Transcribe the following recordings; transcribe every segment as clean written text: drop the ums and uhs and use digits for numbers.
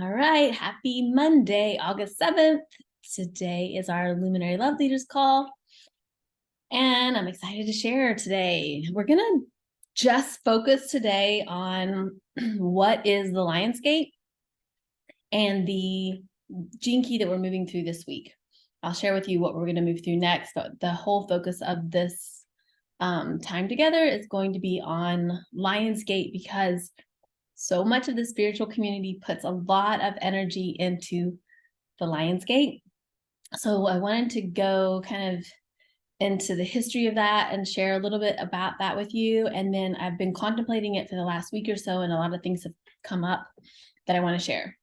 All right, happy Monday, August 7th. Today is our Luminary Love Leaders call, and I'm excited to share today. We're going to just focus today on what is the Lion's Gate and the gene key that we're moving through this week. I'll share with you what we're going to move through next, but the whole focus of this time together is going to be on Lion's Gate because so much of the spiritual community puts a lot of energy into the Lion's Gate. So I wanted to go kind of into the history of that and share a little bit about that with you. And then I've been contemplating it for the last week or so, and a lot of things have come up that I want to share.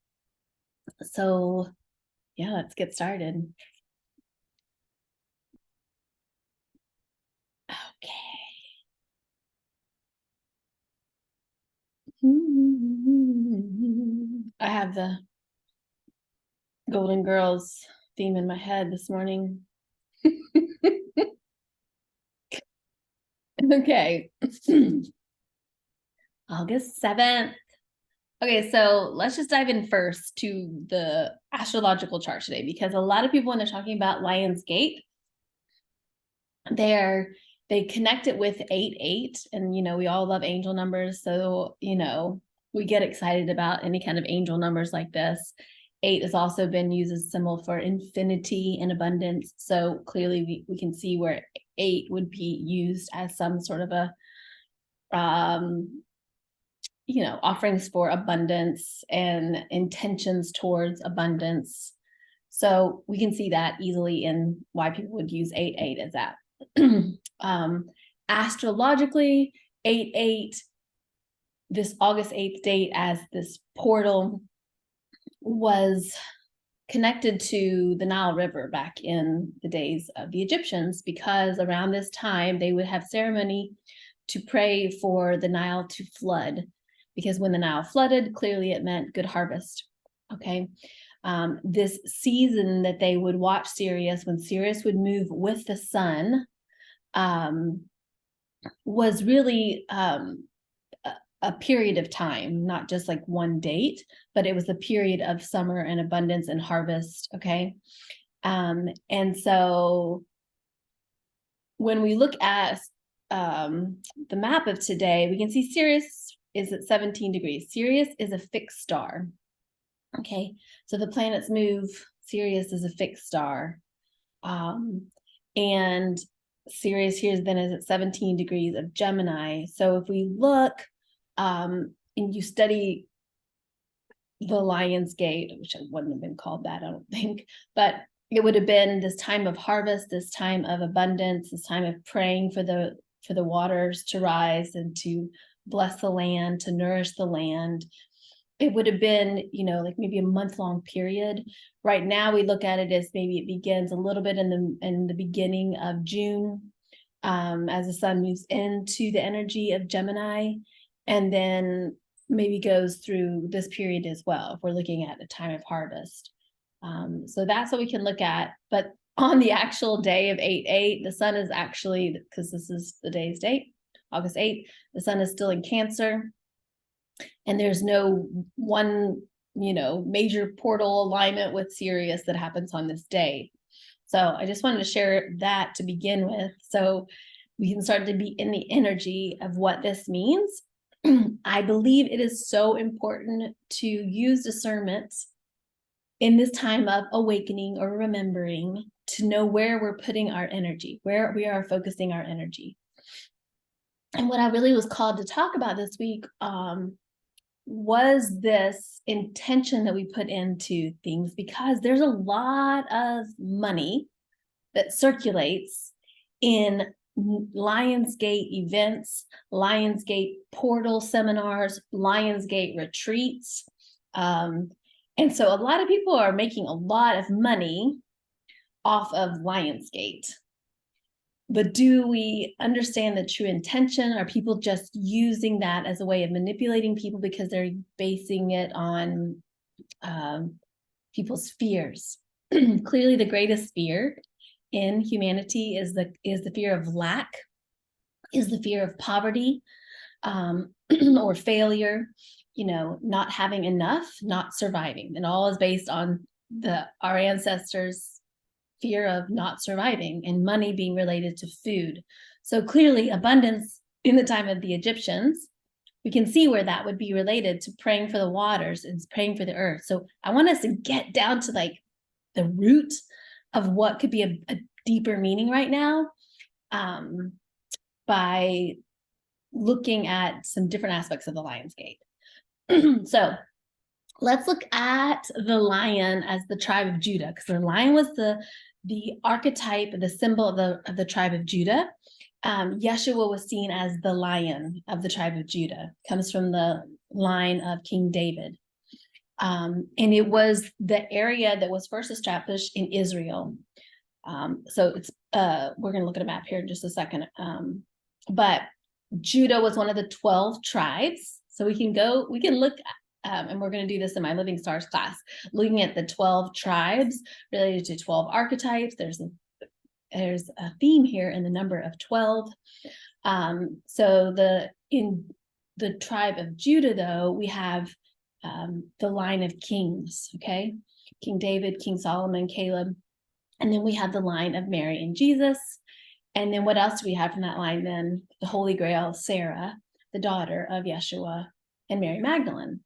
So yeah, let's get started. Okay. I have the Golden Girls theme in my head this morning. Okay. August 7th. Okay, so let's just dive in first to the astrological chart today, because a lot of people, when they're talking about Lion's Gate, they connect it with 8-8, and we all love angel numbers, so we get excited about any kind of angel numbers like this. 8 has also been used as a symbol for infinity and abundance, so clearly we can see where 8 would be used as some sort of a offerings for abundance and intentions towards abundance. So we can see that easily in why people would use 8-8 as that. Astrologically, 8-8, this August 8th date as this portal, was connected to the Nile River back in the days of the Egyptians, because around this time they would have ceremony to pray for the Nile to flood, because when the Nile flooded, clearly it meant good harvest. Okay. This season that they would watch Sirius, when Sirius would move with the sun, was really a period of time, not just like one date, but it was a period of summer and abundance and harvest. Okay. And so when we look at the map of today, we can see Sirius is at 17 degrees. Sirius is a fixed star. Okay, so the planets move. Sirius is a fixed star. And Sirius here then is at 17 degrees of Gemini. So if we look and you study the Lion's Gate, which wouldn't have been called that, I don't think, but it would have been this time of harvest, this time of abundance, this time of praying for the waters to rise and to bless the land, to nourish the land. It would have been, like maybe a month-long period. Right now, we look at it as maybe it begins a little bit in the beginning of June, as the sun moves into the energy of Gemini, and then maybe goes through this period as well, if we're looking at a time of harvest. So that's what we can look at. But on the actual day of 8-8, the sun is actually, because this is the day's date, August 8th, the sun is still in Cancer. And there's no one, major portal alignment with Sirius that happens on this day. So I just wanted to share that to begin with, so we can start to be in the energy of what this means. I believe it is so important to use discernment in this time of awakening or remembering, to know where we're putting our energy, where we are focusing our energy. And what I really was called to talk about this week was this intention that we put into things, because there's a lot of money that circulates in Lion's Gate events, Lion's Gate portal seminars, Lion's Gate retreats. And so a lot of people are making a lot of money off of Lion's Gate. But do we understand the true intention? Are people just using that as a way of manipulating people because they're basing it on people's fears? Clearly, the greatest fear in humanity is the fear of lack, is the fear of poverty, or failure. not having enough, not surviving. And all is based on our ancestors' fear of not surviving and money being related to food. So clearly abundance in the time of the Egyptians, we can see where that would be related to praying for the waters and praying for the earth. So I want us to get down to like the root of what could be a deeper meaning right now, by looking at some different aspects of the Lion's Gate. So let's look at the lion as the tribe of Judah, because the lion was the archetype, the symbol of the tribe of Judah. Yeshua was seen as the lion of the tribe of Judah, comes from the line of King David. And it was the area that was first established in Israel. So it's we're going to look at a map here in just a second. But Judah was one of the 12 tribes. So we can look, and we're going to do this in my Living Stars class, looking at the 12 tribes related to 12 archetypes. There's a theme here in the number of 12. So in the tribe of Judah, though, we have the line of kings, okay? King David, King Solomon, Caleb. And then we have the line of Mary and Jesus. And then what else do we have from that line then? The Holy Grail, Sarah, the daughter of Yeshua, and Mary Magdalene.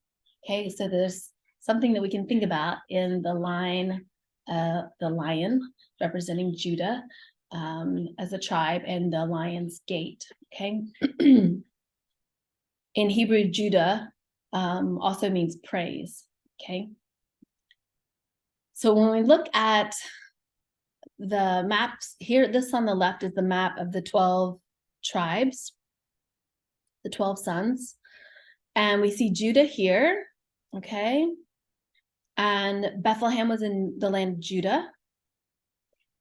Okay, so there's something that we can think about in the line, the lion representing Judah as a tribe, and the Lion's Gate, okay? In Hebrew, Judah also means praise, okay? So when we look at the maps here, this on the left is the map of the 12 tribes, the 12 sons. And we see Judah here, okay? And Bethlehem was in the land of Judah.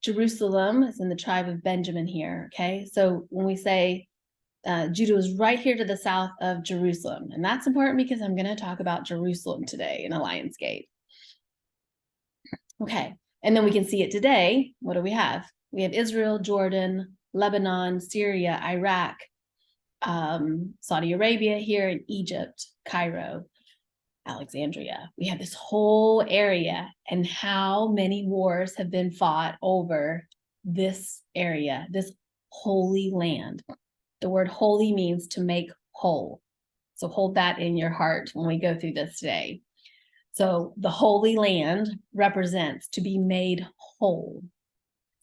Jerusalem is in the tribe of Benjamin here, okay? So when we say Judah was right here to the south of Jerusalem, and that's important because I'm going to talk about Jerusalem today in the Lion's Gate. Okay, and then we can see it today. What do we have? We have Israel, Jordan, Lebanon, Syria, Iraq, Saudi Arabia here, in Egypt, Cairo, Alexandria. We have this whole area, and how many wars have been fought over this area, this holy land. The word holy means to make whole. So hold that in your heart when we go through this today. So the Holy Land represents to be made whole.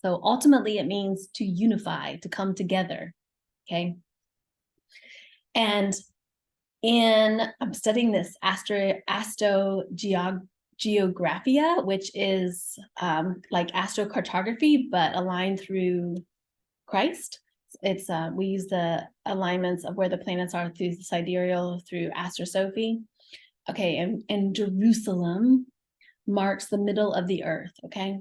So ultimately it means to unify, to come together, okay? And I'm studying this astrogeographia, which is like astrocartography, but aligned through Christ. It's we use the alignments of where the planets are through the sidereal, through astrosophy. Okay, and Jerusalem marks the middle of the earth, okay?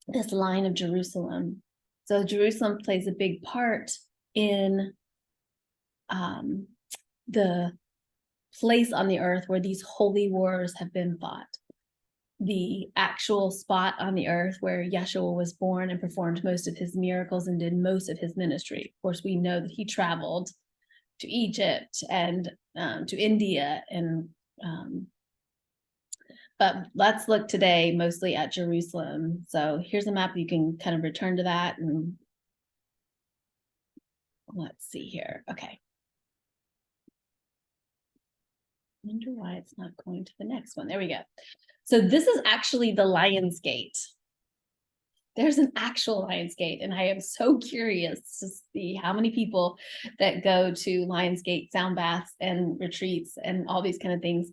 This line of Jerusalem. So Jerusalem plays a big part in the place on the earth where these holy wars have been fought. The actual spot on the earth where Yeshua was born and performed most of his miracles and did most of his ministry. Of course, we know that he traveled to Egypt and to India, and but let's look today mostly at Jerusalem. So here's a map. You can kind of return to that, and let's see here. Okay. I wonder why it's not going to the next one. There we go. So this is actually the Lion's Gate. There's an actual Lion's Gate, and I am so curious to see how many people that go to Lion's Gate sound baths and retreats and all these kind of things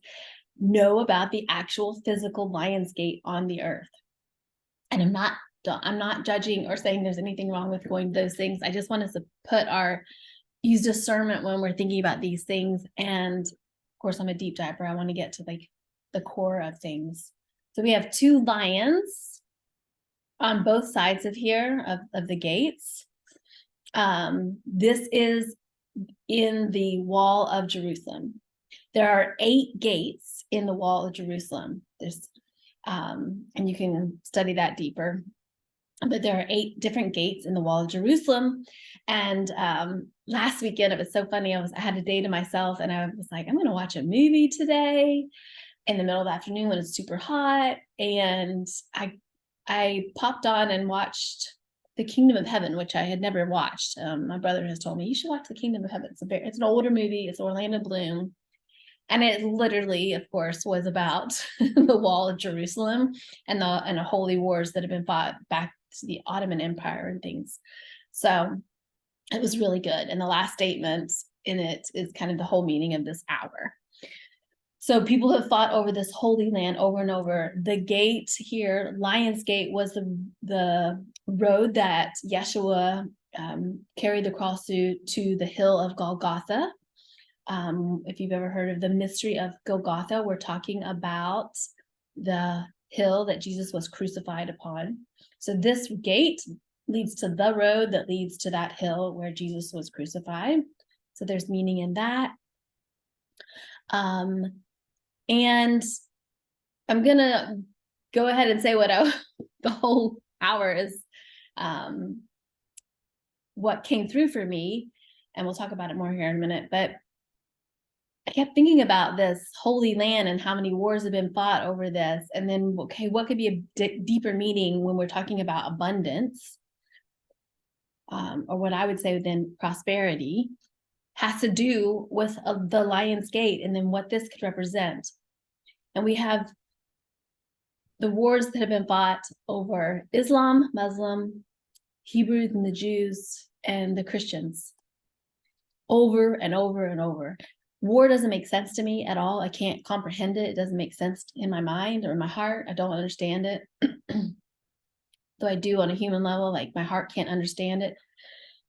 know about the actual physical Lion's Gate on the earth. And I'm not judging or saying there's anything wrong with going to those things. I just want us to use discernment when we're thinking about these things. And of course, I'm a deep diver. I want to get to like the core of things. So we have two lions on both sides of here of the gates. This is in the wall of Jerusalem. There are 8 gates in the wall of Jerusalem. There's and you can study that deeper. but there are 8 different gates in the wall of Jerusalem. And last weekend, it was so funny. I had a day to myself, and I was like, I'm going to watch a movie today in the middle of the afternoon when it's super hot. And I popped on and watched The Kingdom of Heaven, which I had never watched. My brother has told me, you should watch The Kingdom of Heaven. It's an older movie. It's Orlando Bloom. And it literally, of course, was about the wall of Jerusalem and the holy wars that have been fought back to the Ottoman Empire and things. So it was really good. And the last statement in it is kind of the whole meaning of this hour. So people have fought over this holy land over and over. The gate here, Lion's Gate, was the road that Yeshua carried the cross to the hill of Golgotha. If you've ever heard of the mystery of Golgotha, we're talking about the hill that Jesus was crucified upon. So this gate leads to the road that leads to that hill where Jesus was crucified. So there's meaning in that. And I'm gonna go ahead and say what the whole hour is, what came through for me, and we'll talk about it more here in a minute. But I kept thinking about this holy land and how many wars have been fought over this. And then, okay, what could be a deeper meaning when we're talking about abundance? Or what I would say then prosperity has to do with the Lion's Gate and then what this could represent. And we have the wars that have been fought over Islam, Muslim, Hebrews and the Jews, and the Christians over and over and over. War doesn't make sense to me at all. I can't comprehend it. It doesn't make sense in my mind or in my heart. I don't understand it. Though I do on a human level, like my heart can't understand it.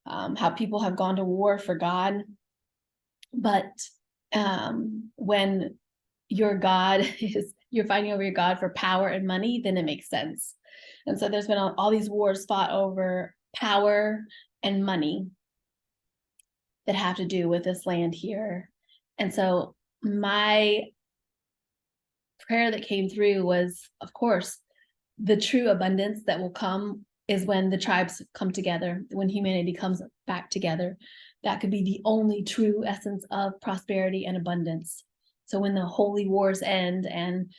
How people have gone to war for God. But when your God you're fighting over your God for power and money, then it makes sense. And so there's been all these wars fought over power and money that have to do with this land here. And so my prayer that came through was, of course, the true abundance that will come is when the tribes come together, when humanity comes back together. That could be the only true essence of prosperity and abundance. So when the holy wars end and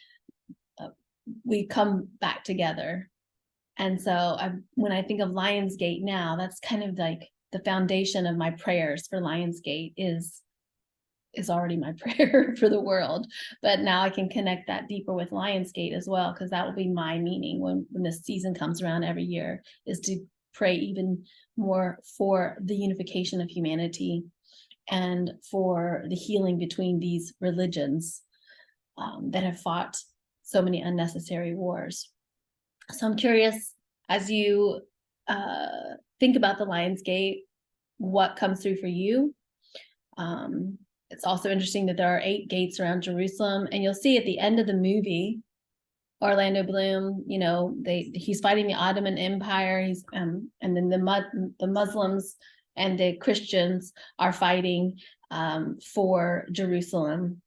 we come back together. And so when I think of Lion's Gate now, that's kind of like the foundation of my prayers for Lion's Gate is already my prayer for the world. But now I can connect that deeper with Lion's Gate as well, because that will be my meaning when this season comes around every year, is to pray even more for the unification of humanity and for the healing between these religions that have fought so many unnecessary wars. So I'm curious, as you think about the Lion's Gate, what comes through for you? It's also interesting that there are 8 gates around Jerusalem, and you'll see at the end of the movie, Orlando Bloom, he's fighting the Ottoman Empire. He's and then the Muslims and the Christians are fighting for Jerusalem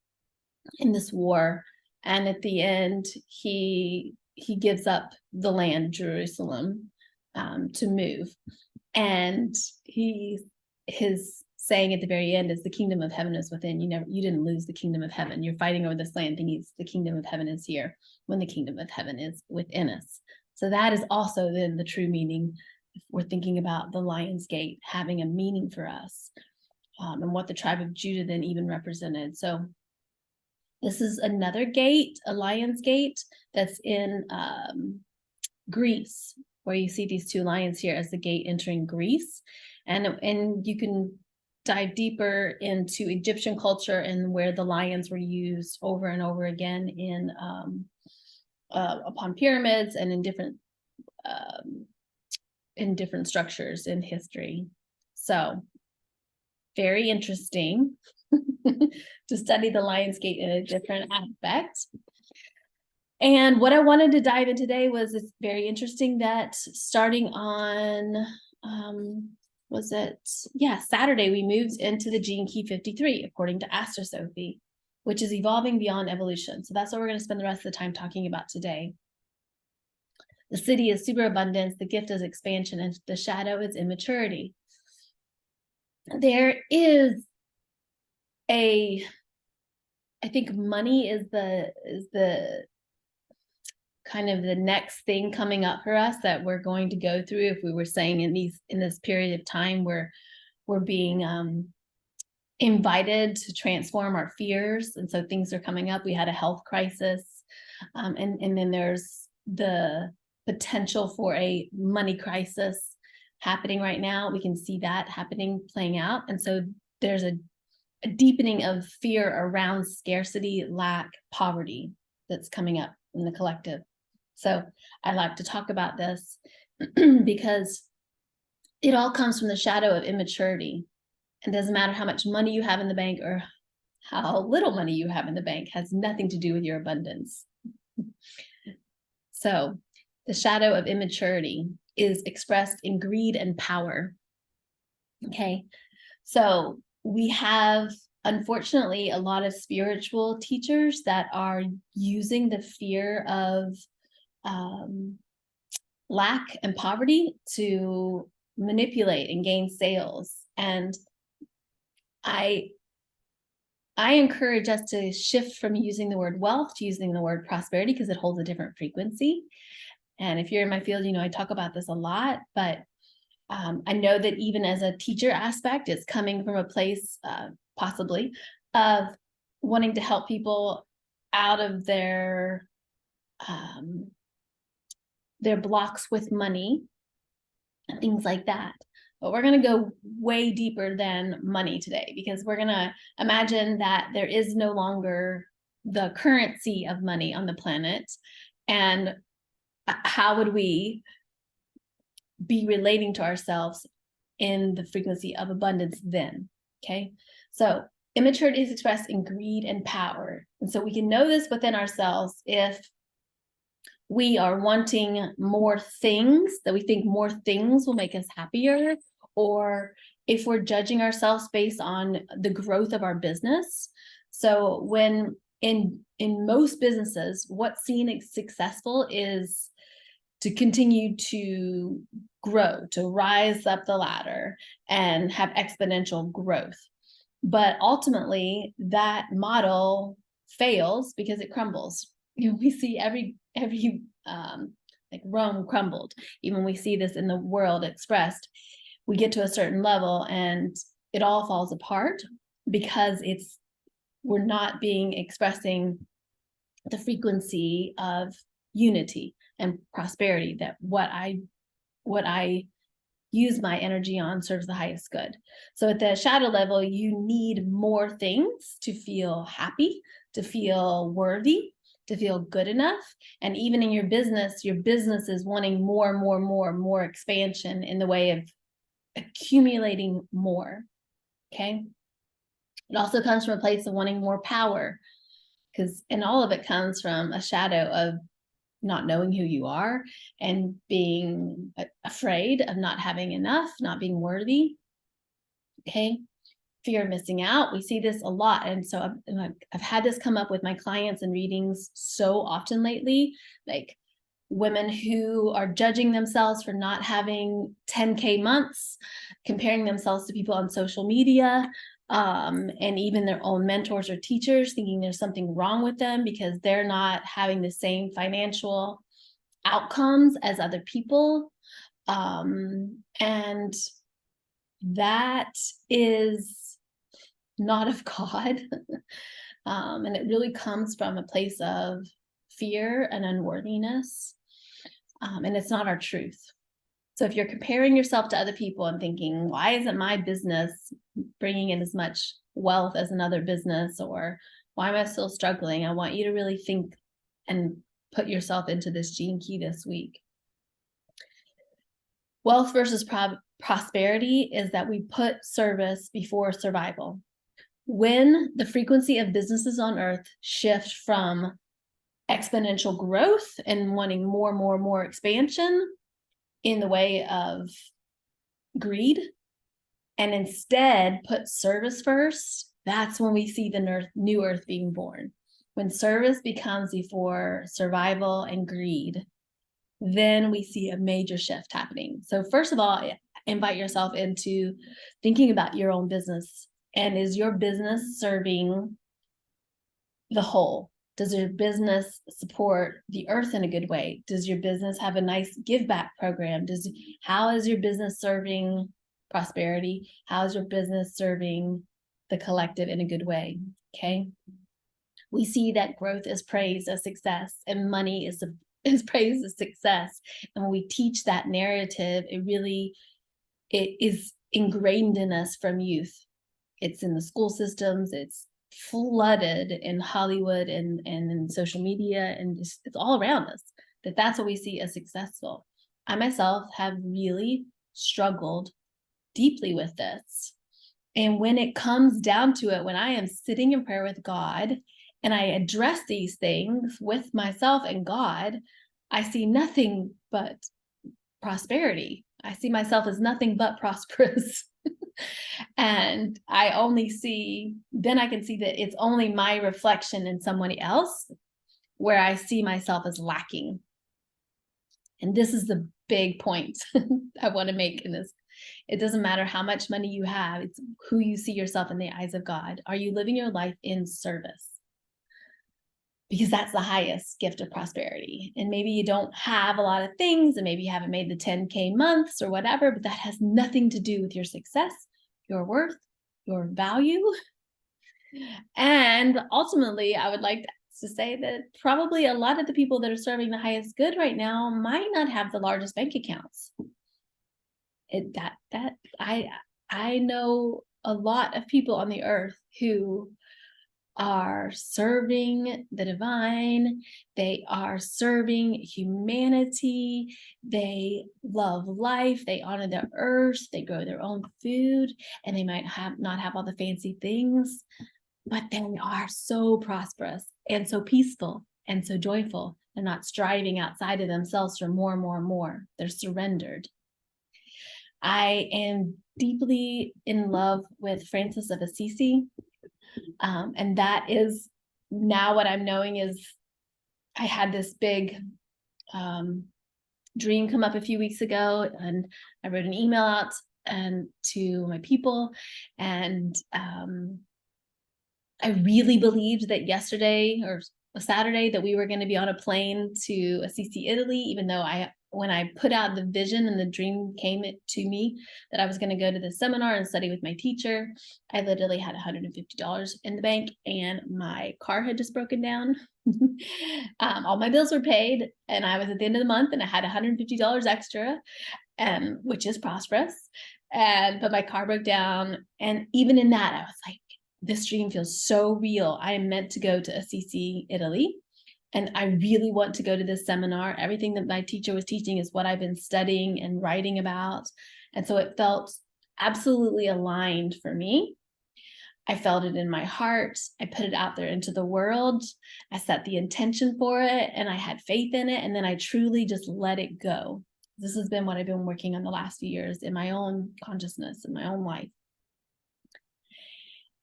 in this war. And at the end, he gives up the land, Jerusalem, to move. And his saying at the very end is, the kingdom of heaven is within. You didn't lose the kingdom of heaven. You're fighting over this land, thinking the kingdom of heaven is here, when the kingdom of heaven is within us. So that is also then the true meaning. If we're thinking about the Lion's Gate having a meaning for us, and what the tribe of Judah then even represented. So this is another gate, a Lion's Gate, that's in Greece, where you see these 2 lions here as the gate entering Greece. And you can dive deeper into Egyptian culture and where the lions were used over and over again in upon pyramids and in different structures in history. So very interesting to study the Lion's Gate in a different aspect. And what I wanted to dive in today was, it's very interesting that starting on Saturday, we moved into the gene key 53, according to Astrosophie, which is evolving beyond evolution. So that's what we're going to spend the rest of the time talking about today. The city is superabundance, the gift is expansion, and the shadow is immaturity. There is I think money is the kind of the next thing coming up for us that we're going to go through. If we were saying in this period of time where we're being invited to transform our fears, and so things are coming up. We had a health crisis, and then there's the potential for a money crisis happening right now. We can see that happening, playing out, and so there's a deepening of fear around scarcity, lack, poverty that's coming up in the collective. So I like to talk about this because it all comes from the shadow of immaturity. It doesn't matter how much money you have in the bank or how little money you have in the bank, has nothing to do with your abundance. So the shadow of immaturity is expressed in greed and power. Okay, so we have, unfortunately, a lot of spiritual teachers that are using the fear of lack and poverty to manipulate and gain sales. And I encourage us to shift from using the word wealth to using the word prosperity, because it holds a different frequency. And if you're in my field, I talk about this a lot, but I know that even as a teacher aspect, it's coming from a place possibly of wanting to help people out of their blocks with money and things like that. But we're going to go way deeper than money today, because we're going to imagine that there is no longer the currency of money on the planet. And how would we be relating to ourselves in the frequency of abundance then? Okay, so immaturity is expressed in greed and power. And so we can know this within ourselves if we are wanting more things, that we think more things will make us happier, or if we're judging ourselves based on the growth of our business. So when in most businesses, what's seen as successful is to continue to grow, to rise up the ladder and have exponential growth. But ultimately, that model fails because it crumbles. We see every like Rome crumbled. Even we see this in the world expressed. We get to a certain level and it all falls apart because we're not expressing the frequency of unity and prosperity, that what I use my energy on serves the highest good. So at the shadow level, you need more things to feel happy, to feel worthy, to feel good enough. And even in your business is wanting more expansion in the way of accumulating more. Okay. It also comes from a place of wanting more power, and all of it comes from a shadow of not knowing who you are and being afraid of not having enough, not being worthy. Okay. Fear of missing out. We see this a lot. And so I've had this come up with my clients in readings so often lately, like women who are judging themselves for not having 10K months, comparing themselves to people on social media, and even their own mentors or teachers, thinking there's something wrong with them because they're not having the same financial outcomes as other people. And that is not of God. And it really comes from a place of fear and unworthiness. And it's not our truth. So if you're comparing yourself to other people and thinking, why isn't my business bringing in as much wealth as another business? Or why am I still struggling? I want you to really think and put yourself into this gene key this week. Wealth versus prosperity is that we put service before survival. When the frequency of businesses on earth shift from exponential growth and wanting more expansion in the way of greed, and instead put service first, that's when we see the new earth being born. When service becomes before survival and greed, then we see a major shift happening. So first of all, invite yourself into thinking about your own business. And is your business serving the whole? Does your business support the earth in a good way? Does your business have a nice give back program? How is your business serving prosperity? How is your business serving the collective in a good way? Okay. We see that growth is praised as success and money is praised as success. And when we teach that narrative, it is ingrained in us from youth. It's in the school systems, it's flooded in Hollywood and in social media, and it's all around us, that's what we see as successful. I myself have really struggled deeply with this. And when it comes down to it, when I am sitting in prayer with God and I address these things with myself and God, I see nothing but prosperity. I see myself as nothing but prosperous. And I only see, then I can see that it's only my reflection in somebody else where I see myself as lacking. And this is the big point I want to make in this. It doesn't matter how much money you have, it's who you see yourself in the eyes of God. Are you living your life in service? Because that's the highest gift of prosperity. And maybe you don't have a lot of things, and maybe you haven't made the 10K months or whatever, but that has nothing to do with your success, your worth, your value. And ultimately, I would like to say that probably a lot of the people that are serving the highest good right now might not have the largest bank accounts. I know a lot of people on the earth who are serving the divine, they are serving humanity, they love life, they honor the earth, they grow their own food, and they might not have all the fancy things, but they are so prosperous and so peaceful and so joyful. They're not striving outside of themselves for more and more and more. They're surrendered. I am deeply in love with Francis of Assisi. And that is now what I'm knowing is I had this big dream come up a few weeks ago, and I wrote an email out to my people, and I really believed that yesterday or a Saturday that we were going to be on a plane to Assisi, Italy, even though when I put out the vision and the dream came to me that I was going to go to the seminar and study with my teacher, I literally had $150 in the bank and my car had just broken down. All my bills were paid and I was at the end of the month and I had $150 extra, which is prosperous. But my car broke down. And even in that, I was like, this dream feels so real. I am meant to go to Assisi, Italy. And I really want to go to this seminar. Everything that my teacher was teaching is what I've been studying and writing about. And so it felt absolutely aligned for me. I felt it in my heart. I put it out there into the world. I set the intention for it and I had faith in it. And then I truly just let it go. This has been what I've been working on the last few years in my own consciousness, in my own life.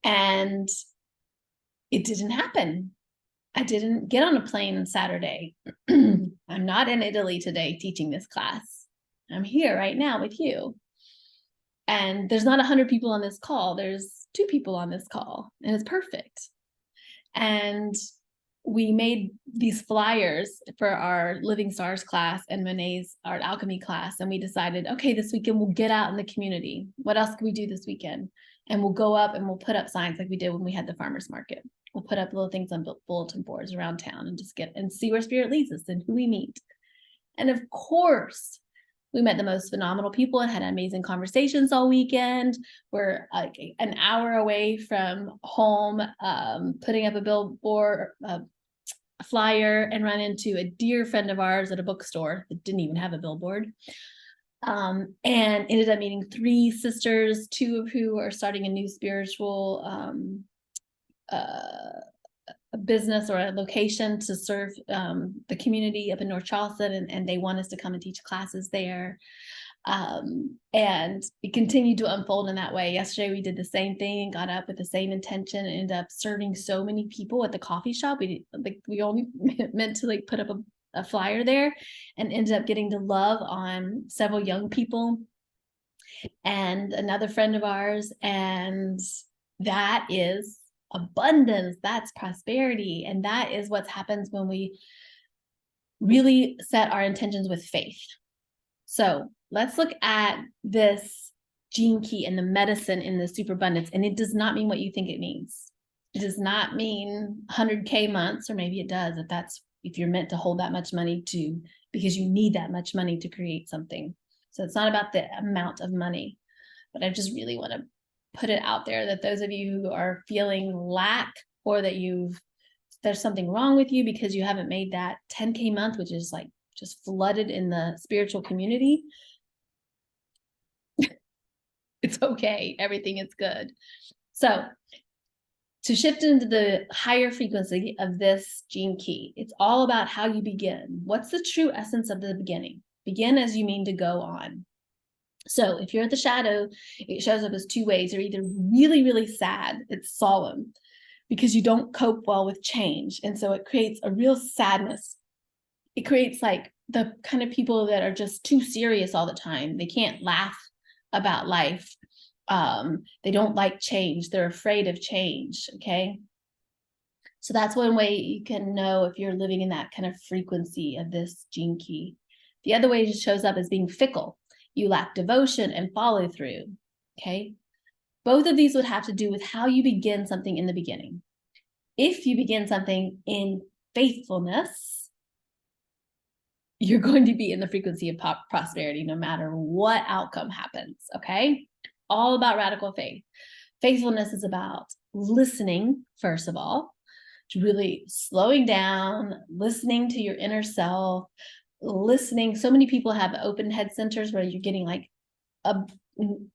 And it didn't happen. I didn't get on a plane Saturday. I'm not in Italy today teaching this class. I'm here right now with you. And there's not 100 people on this call. There's 2 people on this call, and it's perfect. And we made these flyers for our Living Stars class and Monet's Art Alchemy class. And we decided, okay, this weekend we'll get out in the community. What else can we do this weekend? And we'll go up and we'll put up signs like we did when we had the farmers market. We'll put up little things on bulletin boards around town and just see where spirit leads us and who we meet. And of course, we met the most phenomenal people and had amazing conversations all weekend. We're like an hour away from home, putting up a billboard, a flyer, and run into a dear friend of ours at a bookstore that didn't even have a billboard. And ended up meeting 3 sisters, 2 of who are starting a new spiritual a business or a location to serve the community up in North Charleston, and they want us to come and teach classes there. And it continued to unfold in that way. Yesterday we did the same thing and got up with the same intention and ended up serving so many people at the coffee shop. We only meant to like put up a flyer there, and ended up getting to love on several young people and another friend of ours. And that is abundance, that's prosperity. And that is what happens when we really set our intentions with faith. So let's look at this gene key and the medicine in the superabundance. And it does not mean what you think it means. It does not mean 100K months, or maybe it does if you're meant to hold that much money because you need that much money to create something. So it's not about the amount of money, but I just really want to put it out there that those of you who are feeling lack, or that there's something wrong with you because you haven't made that 10K month, which is like just flooded in the spiritual community, it's okay. Everything is good. So to shift into the higher frequency of this gene key, it's all about how you begin. What's the true essence of the beginning? Begin as you mean to go on. So if you're at the shadow, it shows up as two ways. You're either really, really sad, it's solemn, because you don't cope well with change. And so it creates a real sadness. It creates like the kind of people that are just too serious all the time. They can't laugh about life. They don't like change. They're afraid of change. Okay. So that's one way you can know if you're living in that kind of frequency of this gene key. The other way it shows up as being fickle. You lack devotion and follow through. Okay. Both of these would have to do with how you begin something in the beginning. If you begin something in faithfulness, you're going to be in the frequency of prosperity no matter what outcome happens. Okay. All about radical faith. Faithfulness is about listening, first of all, to really slowing down, listening to your inner self, listening. So many people have open head centers where you're getting like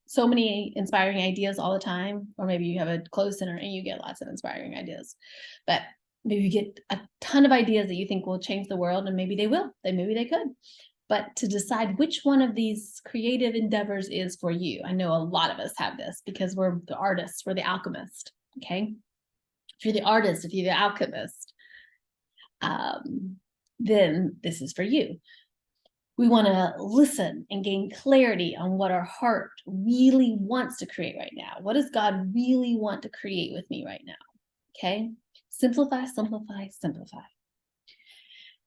so many inspiring ideas all the time, or maybe you have a closed center and you get lots of inspiring ideas, but maybe you get a ton of ideas that you think will change the world, and maybe they will, maybe they could. But to decide which one of these creative endeavors is for you. I know a lot of us have this because we're the artists, we're the alchemist, okay? If you're the artist, if you're the alchemist, then this is for you. We want to listen and gain clarity on what our heart really wants to create right now. What does God really want to create with me right now? Okay? Simplify, simplify, simplify.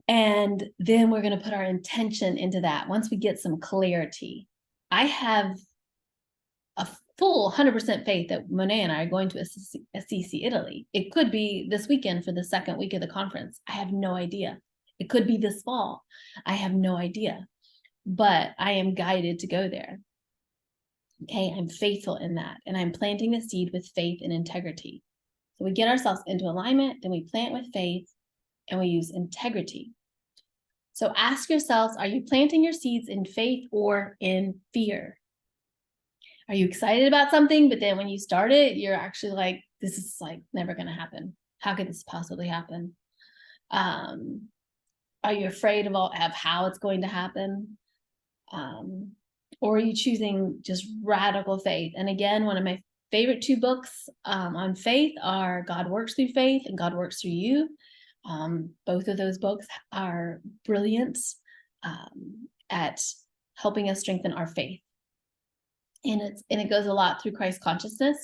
And then we're going to put our intention into that once we get some clarity. I have a full 100% faith that Monet and I are going to Assisi, Italy. It could be this weekend for the second week of the conference. I have no idea. It could be this fall. I have no idea. But I am guided to go there. Okay, I'm faithful in that. And I'm planting the seed with faith and integrity. So we get ourselves into alignment, then we plant with faith, and we use integrity. So ask yourselves, are you planting your seeds in faith or in fear? Are you excited about something, but then when you start it, you're actually like, this is like never going to happen. How could this possibly happen? Are you afraid of how it's going to happen? Or are you choosing just radical faith? And again, one of my favorite two books on faith are God Works Through Faith and God Works Through You. Both of those books are brilliant at helping us strengthen our faith. And it goes a lot through Christ consciousness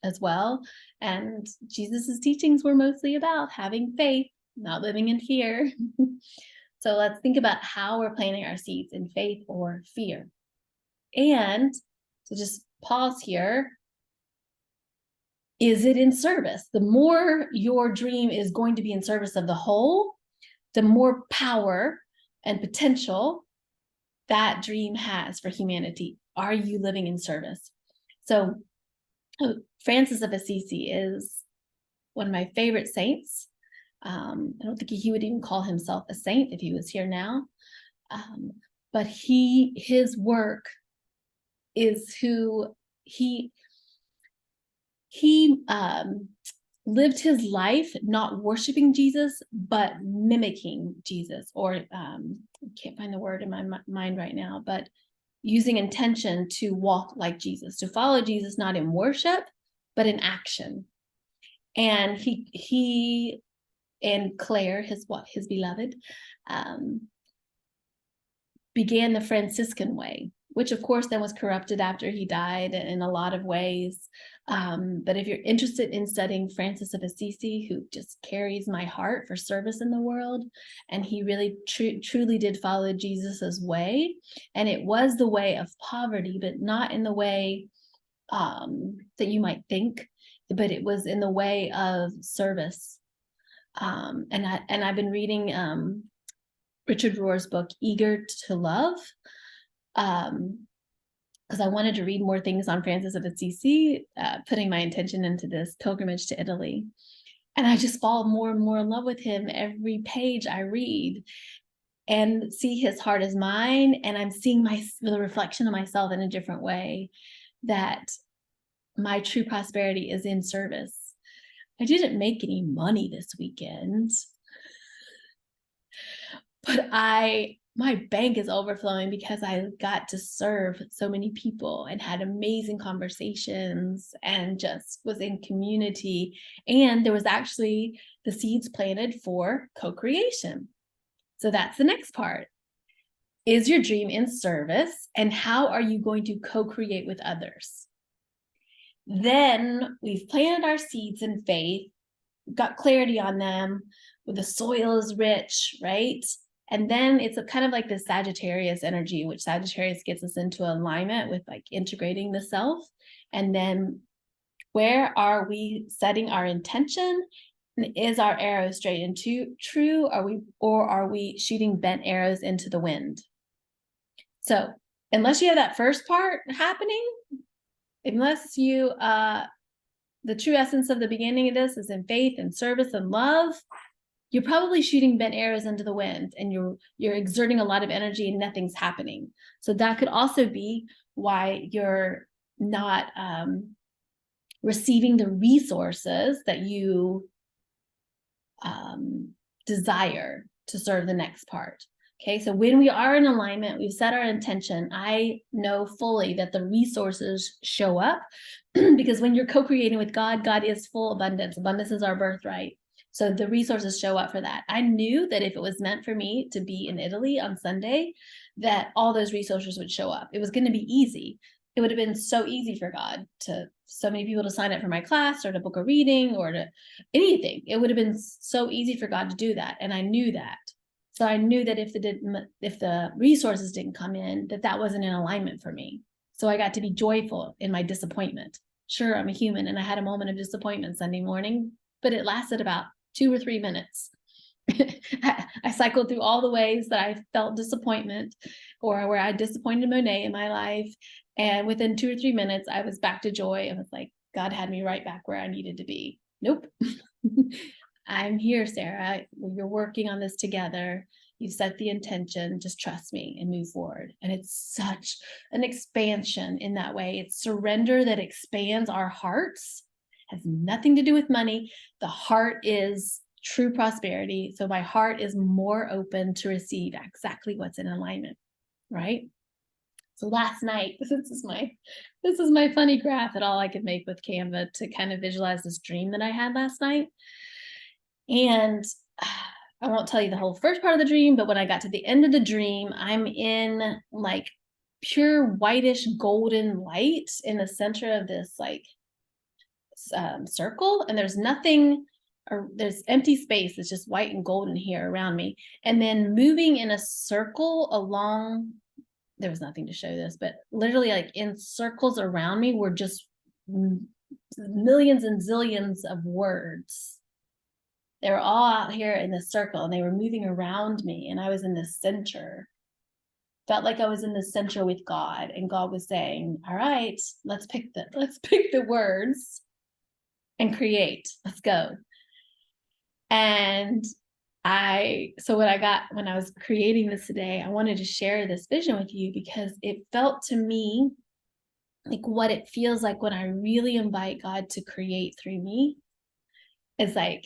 as well. And Jesus's teachings were mostly about having faith, not living in fear. So let's think about how we're planting our seeds in faith or fear. And to just pause here, is it in service? The more your dream is going to be in service of the whole, the more power and potential that dream has for humanity. Are you living in service? So Francis of Assisi is one of my favorite saints. I don't think he would even call himself a saint if he was here now. But his work is who he lived his life not worshiping Jesus, but mimicking Jesus, or I can't find the word in my mind right now, but using intention to walk like Jesus, to follow Jesus, not in worship, but in action. And he and Claire, his beloved, began the Franciscan way, which of course then was corrupted after he died in a lot of ways. But if you're interested in studying Francis of Assisi, who just carries my heart for service in the world, and he really truly did follow Jesus's way, and it was the way of poverty, but not in the way that you might think, but it was in the way of service. And I've been reading Richard Rohr's book, Eager to Love, because I wanted to read more things on Francis of Assisi, putting my intention into this pilgrimage to Italy. And I just fall more and more in love with him every page I read, and see his heart as mine. And I'm seeing the reflection of myself in a different way, that my true prosperity is in service. I didn't make any money this weekend, but my bank is overflowing because I got to serve so many people and had amazing conversations and just was in community. And there was actually the seeds planted for co-creation. So that's the next part. Is your dream in service? And how are you going to co-create with others? Then we've planted our seeds in faith, got clarity on them, where the soil is rich, right? And then it's kind of like the Sagittarius energy, which Sagittarius gets us into alignment with like integrating the self. And then where are we setting our intention? Is our arrow straight into true? Or are we shooting bent arrows into the wind? So unless you have that first part happening, unless you the true essence of the beginning of this is in faith and service and love, you're probably shooting bent arrows into the wind, and you're exerting a lot of energy and nothing's happening. So that could also be why you're not receiving the resources that you desire to serve the next part. Okay, so when we are in alignment, we've set our intention, I know fully that the resources show up because when you're co-creating with God, God is full abundance. Abundance is our birthright. So the resources show up for that. I knew that if it was meant for me to be in Italy on Sunday, that all those resources would show up. It was going to be easy. It would have been so easy for God so many people to sign up for my class or to book a reading or to anything. It would have been so easy for God to do that. And I knew that. So I knew that if the resources didn't come in, that wasn't in alignment for me. So I got to be joyful in my disappointment. Sure, I'm a human, and I had a moment of disappointment Sunday morning, but it lasted about 2 or 3 minutes. I cycled through all the ways that I felt disappointment, or where I disappointed Monet in my life. And within 2 or 3 minutes, I was back to joy. And was like, God had me right back where I needed to be. Nope. I'm here, Sarah. You're working on this together. You set the intention, just trust me and move forward. And it's such an expansion in that way. It's surrender that expands our hearts, has nothing to do with money. The heart is true prosperity. So my heart is more open to receive exactly what's in alignment, right? So last night, this is my funny graph that all I could make with Canva to kind of visualize this dream that I had last night. And I won't tell you the whole first part of the dream, but when I got to the end of the dream, I'm in like pure whitish golden light in the center of this like circle, and there's nothing, or there's empty space. It's just white and golden here around me. And then moving in a circle along, there was nothing to show this, but literally like in circles around me were just millions and zillions of words. They were all out here in this circle, and they were moving around me, and I was in the center. Felt like I was in the center with God, and God was saying, all right, let's pick the words and create. Let's go. And when I was creating this today, I wanted to share this vision with you because it felt to me like what it feels like when I really invite God to create through me. Is like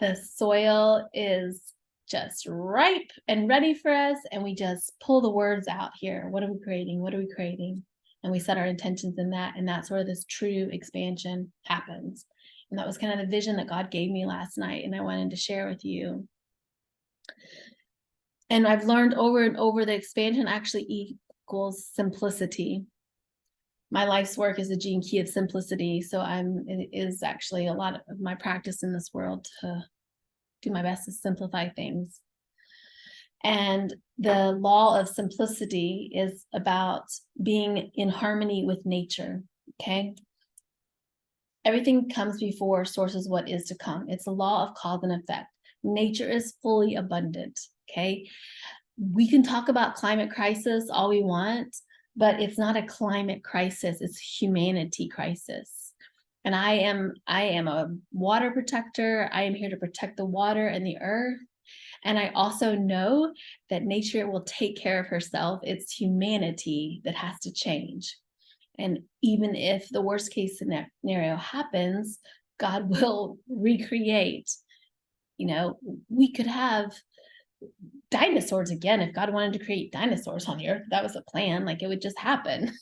the soil is just ripe and ready for us, and we just pull the words out here. What are we creating? What are we creating? And we set our intentions in that, and that's where this true expansion happens. And that was kind of the vision that God gave me last night, and I wanted to share with you. And I've learned over and over that expansion actually equals simplicity. My life's work is a gene key of simplicity. So it is actually a lot of my practice in this world to do my best to simplify things. And the law of simplicity is about being in harmony with nature. Okay. Everything comes before sources what is to come. It's a law of cause and effect. Nature is fully abundant. Okay. We can talk about climate crisis all we want, but it's not a climate crisis, it's humanity crisis. And I am a water protector. I am here to protect the water and the earth. And I also know that nature will take care of herself. It's humanity that has to change. And even if the worst case scenario happens, God will recreate. You know, we could have dinosaurs again. If God wanted to create dinosaurs on the earth, that was a plan. Like, it would just happen.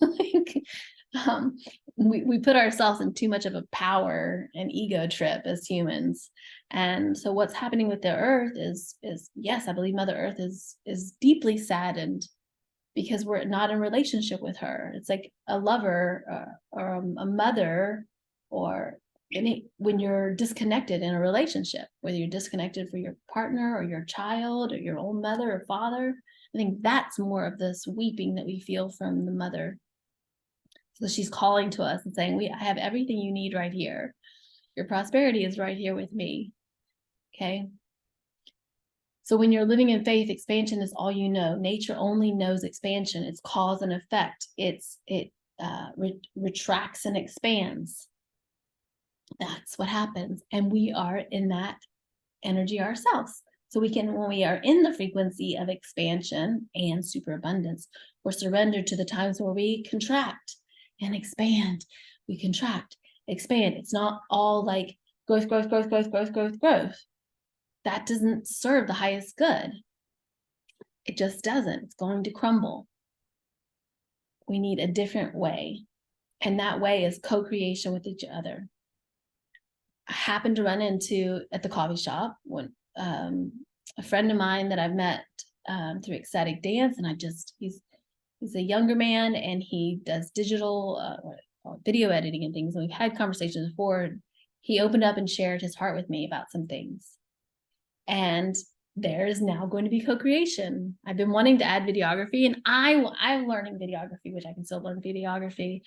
We put ourselves in too much of a power and ego trip as humans. And so what's happening with the earth is yes, I believe Mother Earth is deeply saddened because we're not in relationship with her. It's like a lover or a mother, or when you're disconnected in a relationship, whether you're disconnected for your partner or your child or your own mother or father. I think that's more of this weeping that we feel from the mother. So she's calling to us and saying, I have everything you need right here. Your prosperity is right here with me. Okay. So when you're living in faith, expansion is all you know. Nature only knows expansion. It's cause and effect. It retracts and expands. That's what happens. And we are in that energy ourselves. So when we are in the frequency of expansion and superabundance, we're surrendered to the times where we contract and expand. We contract, expand. It's not all like growth, growth, growth, growth, growth, growth, growth. That doesn't serve the highest good. It just doesn't. It's going to crumble. We need a different way. And that way is co-creation with each other. I happened to run into at the coffee shop when a friend of mine that I've met through Ecstatic Dance, and he's a younger man, and he does digital video editing and things. And we've had conversations before. He opened up and shared his heart with me about some things. And there is now going to be co-creation. I've been wanting to add videography, and I'm learning videography, which I can still learn videography.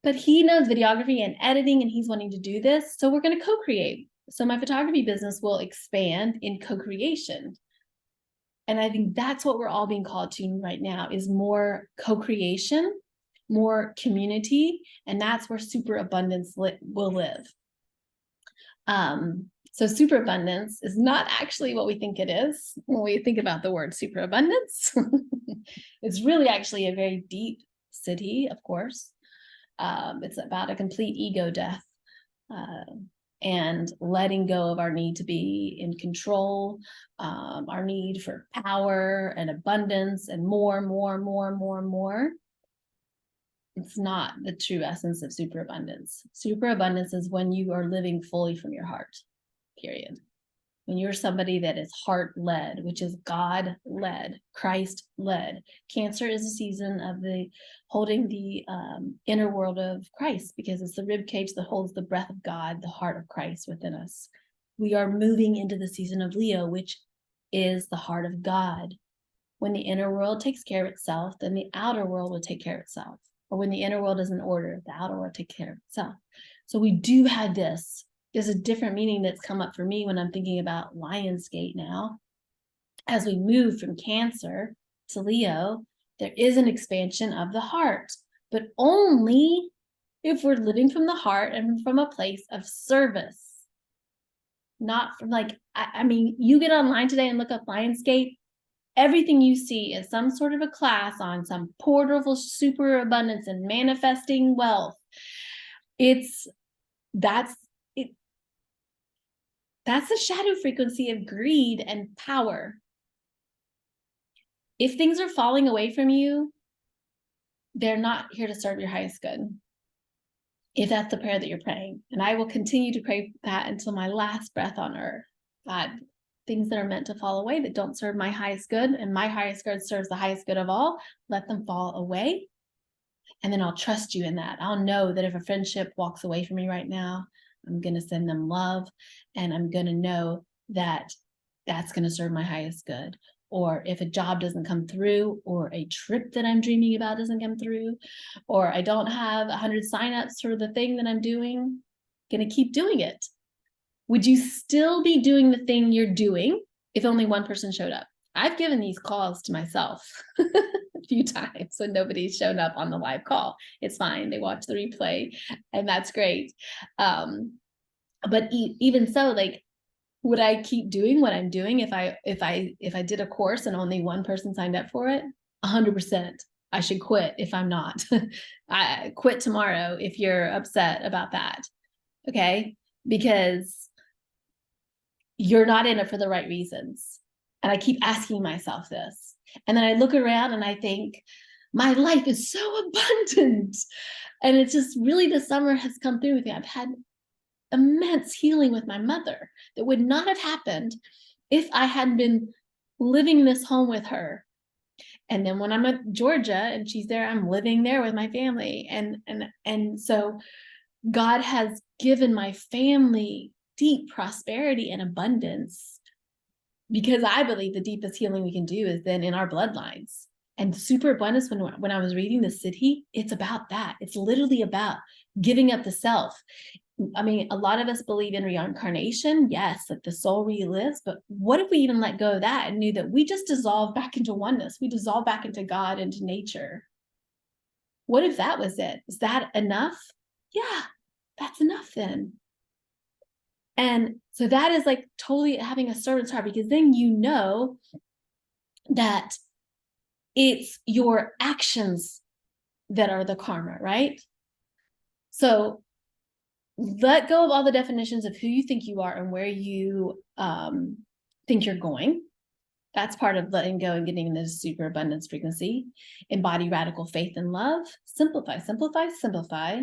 But he knows videography and editing, and he's wanting to do this. So we're going to co-create. So my photography business will expand in co-creation. And I think that's what we're all being called to right now, is more co-creation, more community, and that's where superabundance will live. So superabundance is not actually what we think it is when we think about the word superabundance. It's really actually a very deep city, of course. It's about a complete ego death and letting go of our need to be in control, our need for power and abundance and more. It's not the true essence of superabundance. Superabundance is when you are living fully from your heart, period. When you're somebody that is heart-led, which is God-led, Christ-led. Cancer is a season of holding the inner world of Christ, because it's the rib cage that holds the breath of God, the heart of Christ within us. We are moving into the season of Leo, which is the heart of God. When the inner world takes care of itself, then the outer world will take care of itself. Or when the inner world is in order, the outer world will take care of itself. So we do have this. There's a different meaning that's come up for me when I'm thinking about Lionsgate now. As we move from Cancer to Leo, there is an expansion of the heart, but only if we're living from the heart and from a place of service. Not from I mean, you get online today and look up Lionsgate, everything you see is some sort of a class on some portal of superabundance and manifesting wealth. That's the shadow frequency of greed and power. If things are falling away from you, they're not here to serve your highest good. if that's the prayer that you're praying. And I will continue to pray that until my last breath on earth. God, things that are meant to fall away that don't serve my highest good, and my highest good serves the highest good of all, let them fall away. And then I'll trust you in that. I'll know that if a friendship walks away from me right now, I'm going to send them love, and I'm going to know that that's going to serve my highest good. Or if a job doesn't come through, or a trip that I'm dreaming about doesn't come through, or I don't have 100 signups for the thing that I'm doing, going to keep doing it. Would you still be doing the thing you're doing if only one person showed up? I've given these calls to myself a few times when nobody's shown up on the live call. It's fine. They watch the replay, and that's great. But even so, like, would I keep doing what I'm doing if I did a course and only one person signed up for it? 100%. I should quit if I'm not. I quit tomorrow if you're upset about that. Okay? Because you're not in it for the right reasons. And I keep asking myself this. And then I look around and I think, my life is so abundant. And it's just really, the summer has come through with me. I've had immense healing with my mother that would not have happened if I hadn't been living in this home with her. And then when I'm at Georgia and she's there, I'm living there with my family. And so God has given my family deep prosperity and abundance, because I believe the deepest healing we can do is then in our bloodlines. And superabundance, when I was reading The Siddhi, it's about that. It's literally about giving up the self. I mean, a lot of us believe in reincarnation. Yes, that the soul relives, but what if we even let go of that and knew that we just dissolve back into oneness? We dissolve back into God, into nature. What if that was it? Is that enough? Yeah, that's enough then. And so that is like totally having a servant's heart, because then you know that it's your actions that are the karma, right? So let go of all the definitions of who you think you are and where you think you're going. That's part of letting go and getting into superabundance frequency. Embody radical faith and love. Simplify, simplify, simplify.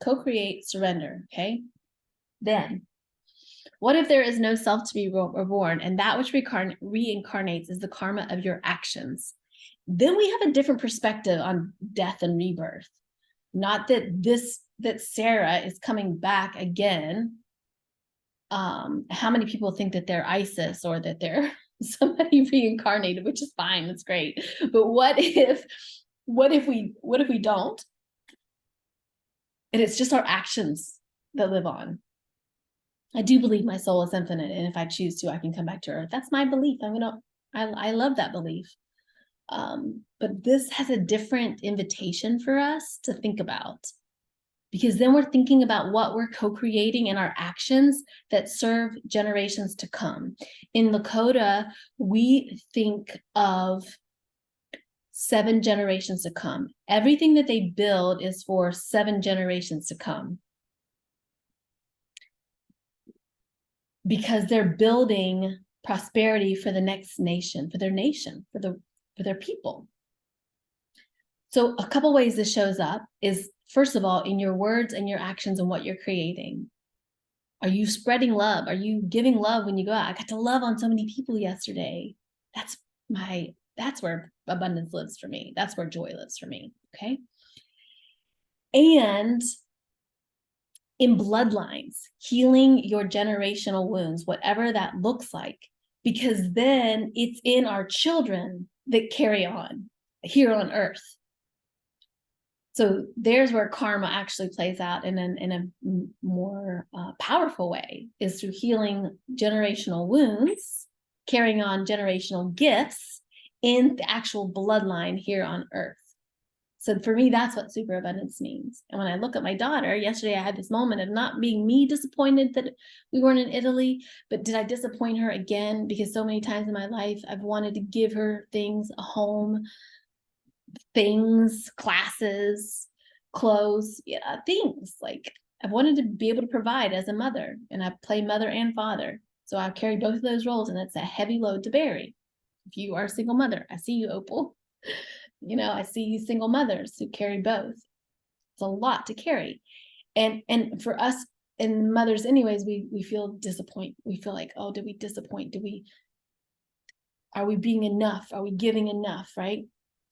Co-create, surrender, okay? Then, what if there is no self to be reborn, and that which reincarnates is the karma of your actions? Then we have a different perspective on death and rebirth. Not that Sarah is coming back again. How many people think that they're Isis or that they're somebody reincarnated, which is fine, it's great. But what if we don't? And it's just our actions that live on. I do believe my soul is infinite, and if I choose to, I can come back to earth. That's my belief. I love that belief. But this has a different invitation for us to think about, because then we're thinking about what we're co-creating in our actions that serve generations to come. In Lakota, we think of 7 generations to come. Everything that they build is for 7 generations to come, because they're building prosperity for the next nation, for their people. So a couple ways this shows up is, first of all, in your words and your actions and what you're creating. Are you spreading love? Are you giving love when you go out? I got to love on so many people yesterday. That's where abundance lives for me. That's where joy lives for me, okay? And in bloodlines, healing your generational wounds, whatever that looks like, because then it's in our children that carry on here on earth. So there's where karma actually plays out in a more powerful way, is through healing generational wounds, carrying on generational gifts in the actual bloodline here on earth. So for me, that's what superabundance means. And when I look at my daughter, yesterday I had this moment of not being me disappointed that we weren't in Italy, but did I disappoint her again? Because so many times in my life, I've wanted to give her things, a home, things, classes, clothes, things. Like, I've wanted to be able to provide as a mother, and I play mother and father. So I carry both of those roles, and it's a heavy load to bear. If you are a single mother, I see you, Opal. I see you single mothers who carry both. It's a lot to carry. And for us and mothers anyways, we feel disappointed. We feel like, oh, did we disappoint? Are we being enough? Are we giving enough? Right.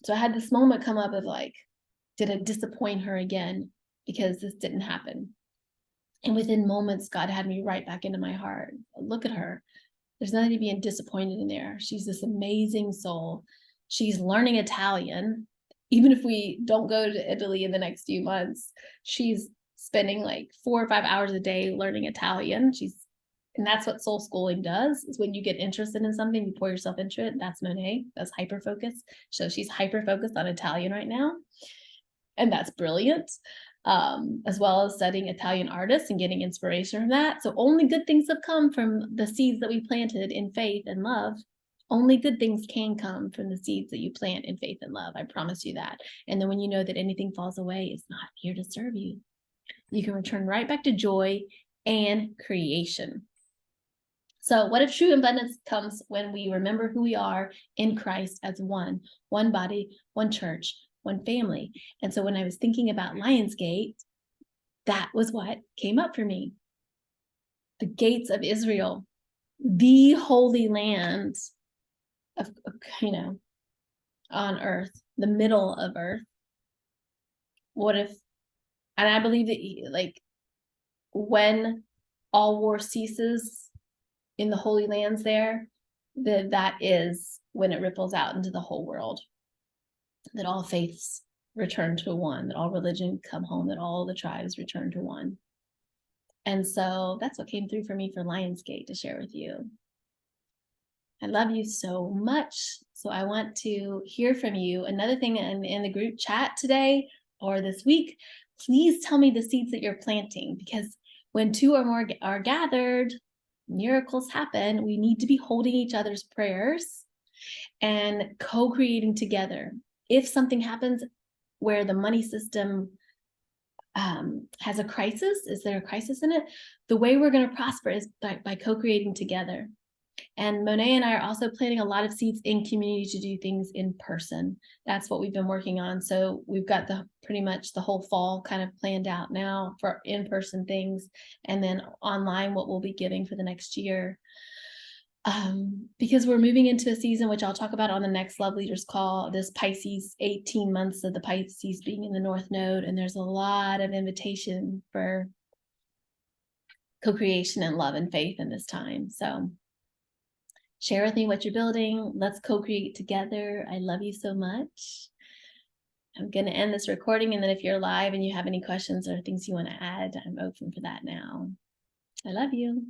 So I had this moment come up of like, did I disappoint her again because this didn't happen? And within moments, God had me right back into my heart. Look at her. There's nothing to be disappointed in there. She's this amazing soul. She's learning Italian. Even if we don't go to Italy in the next few months, she's spending like 4 or 5 hours a day learning Italian. And that's what soul schooling does, is when you get interested in something, you pour yourself into it. That's Monet. That's hyper focus. So she's hyper focused on Italian right now. And that's brilliant. As well as studying Italian artists and getting inspiration from that. So only good things have come from the seeds that we planted in faith and love. Only good things can come from the seeds that you plant in faith and love. I promise you that. And then when you know that anything falls away, it's not here to serve you. You can return right back to joy and creation. So what if true abundance comes when we remember who we are in Christ as one body, one church, one family? And so when I was thinking about Lionsgate, that was what came up for me. The gates of Israel, the holy land of, on earth, the middle of earth. What if, and I believe that like when all war ceases in the holy lands there, that is when it ripples out into the whole world, that all faiths return to one, that all religion come home, that all the tribes return to one. And so that's what came through for me for Lionsgate to share with you. I love you so much. So I want to hear from you. Another thing in the group chat today or this week, please tell me the seeds that you're planting, because when 2 or more are gathered, miracles happen. We need to be holding each other's prayers and co-creating together. If something happens where the money system has a crisis, is there a crisis in it? The way we're going to prosper is by co-creating together. And Monet and I are also planting a lot of seeds in community to do things in person. That's what we've been working on. So we've got pretty much the whole fall kind of planned out now for in-person things, and then online what we'll be giving for the next year. Because we're moving into a season, which I'll talk about on the next Love Leaders call, this Pisces, 18 months of the Pisces being in the North Node. And there's a lot of invitation for co-creation and love and faith in this time. So share with me what you're building. Let's co-create together. I love you so much. I'm going to end this recording. And then if you're live and you have any questions or things you want to add, I'm open for that now. I love you.